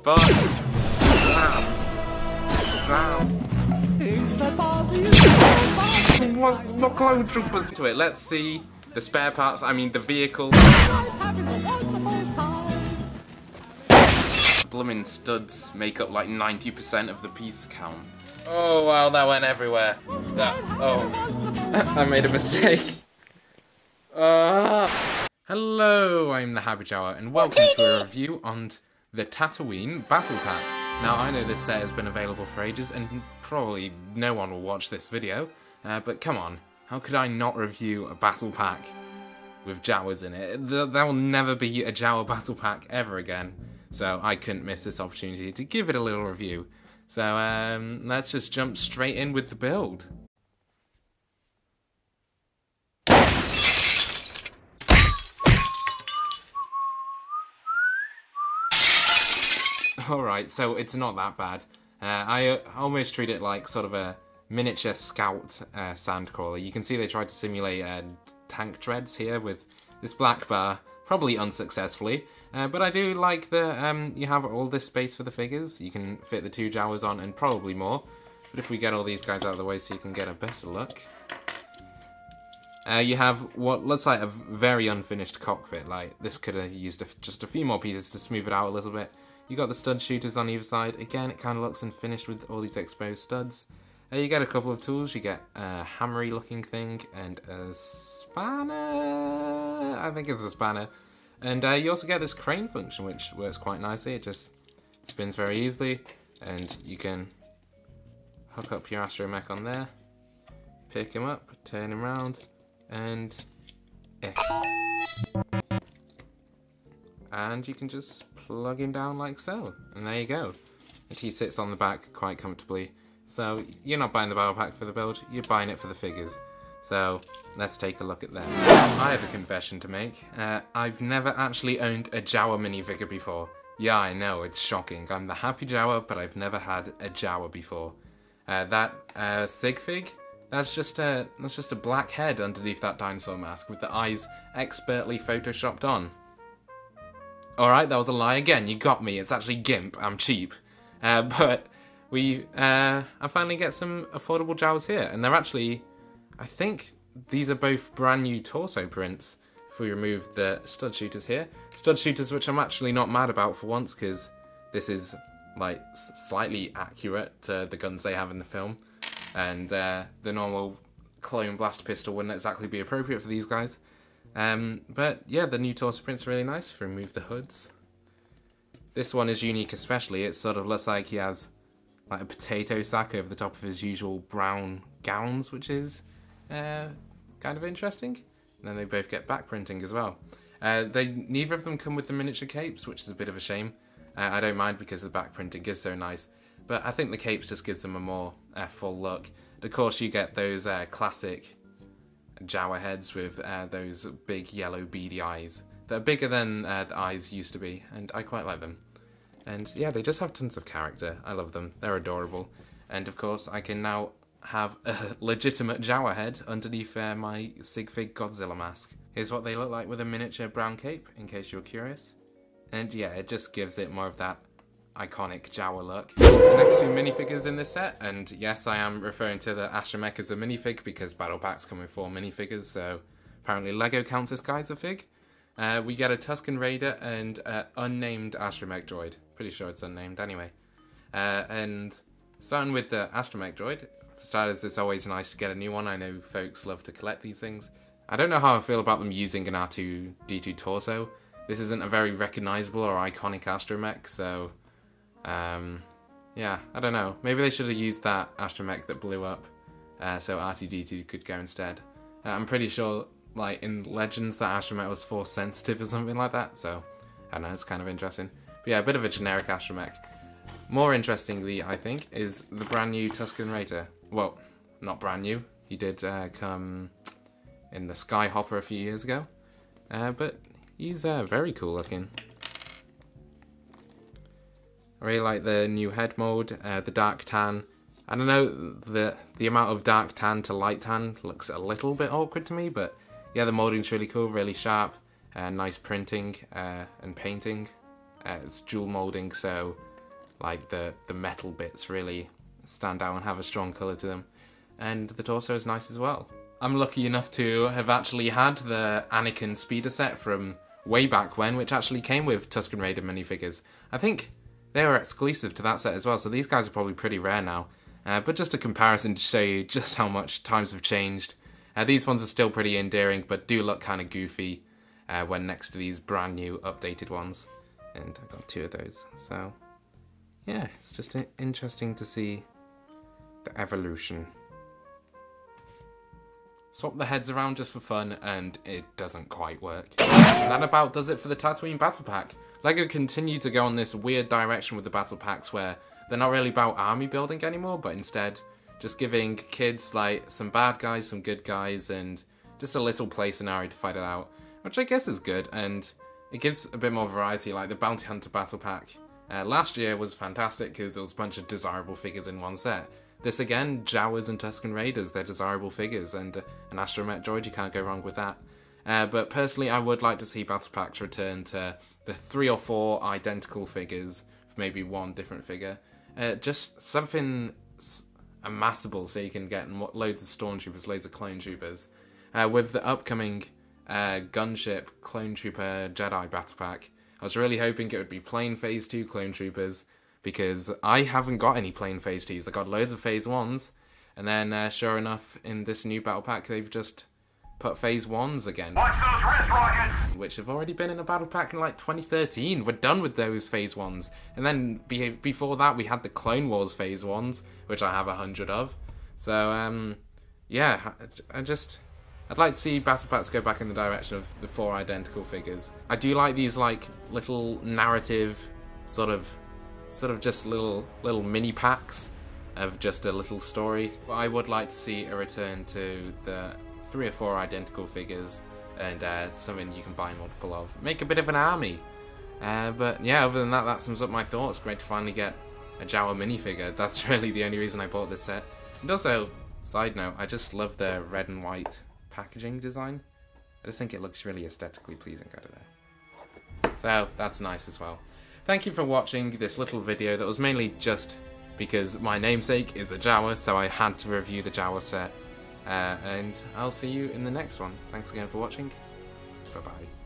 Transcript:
Fuck! What clone troopers to it? Let's see the spare parts, I mean the vehicle. Bloomin' studs make up like 90% of the piece count. Oh wow, that went everywhere. I made a mistake. Hello, I'm TheHappyJawah, and welcome to a review on the Tatooine Battle Pack. Now, I know this set has been available for ages, and probably no one will watch this video, but come on, how could I not review a battle pack with Jawas in it? There will never be a Jawa battle pack ever again, so I couldn't miss this opportunity to give it a little review. So, let's just jump straight in with the build. Alright, so it's not that bad. I almost treat it like sort of a miniature scout sandcrawler. You can see they tried to simulate tank treads here with this black bar, probably unsuccessfully. But I do like that you have all this space for the figures. You can fit the 2 Jawas on and probably more. But if we get all these guys out of the way so you can get a better look. You have what looks like a very unfinished cockpit. Like, this could have used just a few more pieces to smooth it out a little bit. You got the stud shooters on either side. Again, it kind of looks unfinished with all these exposed studs. You get a couple of tools. You get a hammery looking thing and a spanner. I think it's a spanner. And you also get this crane function, which works quite nicely. It just spins very easily. And you can hook up your astromech on there. Pick him up, turn him around, and and you can just plug him down like so, and there you go. And he sits on the back quite comfortably. So you're not buying the battle pack for the build, you're buying it for the figures. So let's take a look at them. I have a confession to make. I've never actually owned a Jawa minifigure before. Yeah, I know, it's shocking. I'm TheHappyJawah, but I've never had a Jawa before. That sig fig, that's just a black head underneath that dinosaur mask with the eyes expertly photoshopped on. Alright, that was a lie again, you got me, it's actually GIMP, I'm cheap. But I finally get some affordable Jawas here, and they're actually, I think these are both brand new torso prints, if we remove the stud shooters here. Stud shooters which I'm actually not mad about for once, because this is, like, slightly accurate to the guns they have in the film, and the normal clone blaster pistol wouldn't exactly be appropriate for these guys. But yeah, the new torso print's really nice. Remove the hoods. This one is unique especially. It sort of looks like he has like a potato sack over the top of his usual brown gowns, which is kind of interesting. And then they both get back printing as well. Neither of them come with the miniature capes, which is a bit of a shame. I don't mind because the back printing is so nice. But I think the capes just gives them a more full look. And of course you get those classic Jawa heads with those big yellow beady eyes that are bigger than the eyes used to be, and I quite like them. And yeah, they just have tons of character. I love them. They're adorable. And of course, I can now have a legitimate Jawa head underneath my Sig Fig Godzilla mask. Here's what they look like with a miniature brown cape, in case you're curious. And yeah, it just gives it more of that iconic Jawa look. The next 2 minifigures in this set, and yes, I am referring to the astromech as a minifig because battle packs come with 4 minifigures, so apparently Lego counts this guy as a fig. We get a Tuscan Raider and an unnamed astromech droid. Pretty sure it's unnamed anyway. And starting with the astromech droid, for starters, it's always nice to get a new one. I know folks love to collect these things. I don't know how I feel about them using an R2-D2 torso. This isn't a very recognisable or iconic astromech, so yeah, I don't know. Maybe they should have used that astromech that blew up, so R2-D2 could go instead. I'm pretty sure, like, in Legends, that astromech was force sensitive or something like that, so I don't know, it's kind of interesting. But yeah, a bit of a generic astromech. More interestingly, I think, is the brand new Tuscan Raider. Well, not brand new. He did come in the Skyhopper a few years ago, but he's very cool looking. I really like the new head mode, the dark tan. I don't know, the amount of dark tan to light tan looks a little bit awkward to me, but yeah, the molding's really cool, really sharp, nice printing and painting. It's dual molding, so like the metal bits really stand out and have a strong colour to them. And the torso is nice as well. I'm lucky enough to have actually had the Anakin speeder set from way back when, which actually came with Tuscan Raider minifigures. I think they were exclusive to that set as well, so these guys are probably pretty rare now. But just a comparison to show you just how much times have changed. These ones are still pretty endearing, but do look kind of goofy when next to these brand new updated ones. And I got 2 of those, so yeah, it's just interesting to see the evolution. Swap the heads around just for fun, and it doesn't quite work. And that about does it for the Tatooine Battle Pack. LEGO continue to go on this weird direction with the Battle Packs where they're not really about army building anymore, but instead just giving kids like some bad guys, some good guys, and just a little play scenario to fight it out, which I guess is good, and it gives a bit more variety. Like the Bounty Hunter Battle Pack last year was fantastic because there was a bunch of desirable figures in one set. This again, Jawas and Tuscan Raiders, they're desirable figures, and an Astromech droid, you can't go wrong with that. But personally, I would like to see Battle Packs return to the 3 or 4 identical figures, with maybe 1 different figure. Just something amassable so you can get loads of Stormtroopers, loads of Clone Troopers. With the upcoming Gunship Clone Trooper Jedi Battle Pack, I was really hoping it would be plain Phase 2 Clone Troopers, because I haven't got any plain Phase 2s. I got loads of Phase 1s, and then sure enough, in this new Battle Pack, they've just put Phase 1s again. Watch those wrist rockets! Which have already been in a Battle Pack in like 2013. We're done with those Phase 1s. And then before that, we had the Clone Wars Phase 1s, which I have 100 of. So, yeah, I'd like to see Battle Packs go back in the direction of the 4 identical figures. I do like these like little narrative sort of just little mini packs of just a little story. But I would like to see a return to the 3 or 4 identical figures and something you can buy multiple of. Make a bit of an army. But yeah, other than that, that sums up my thoughts. Great to finally get a Jawa minifigure. That's really the only reason I bought this set. And also, side note, I just love the red and white packaging design. I just think it looks really aesthetically pleasing, I don't know. So that's nice as well. Thank you for watching this little video that was mainly just because my namesake is a Jawa, so I had to review the Jawa set. And I'll see you in the next one. Thanks again for watching. Bye-bye.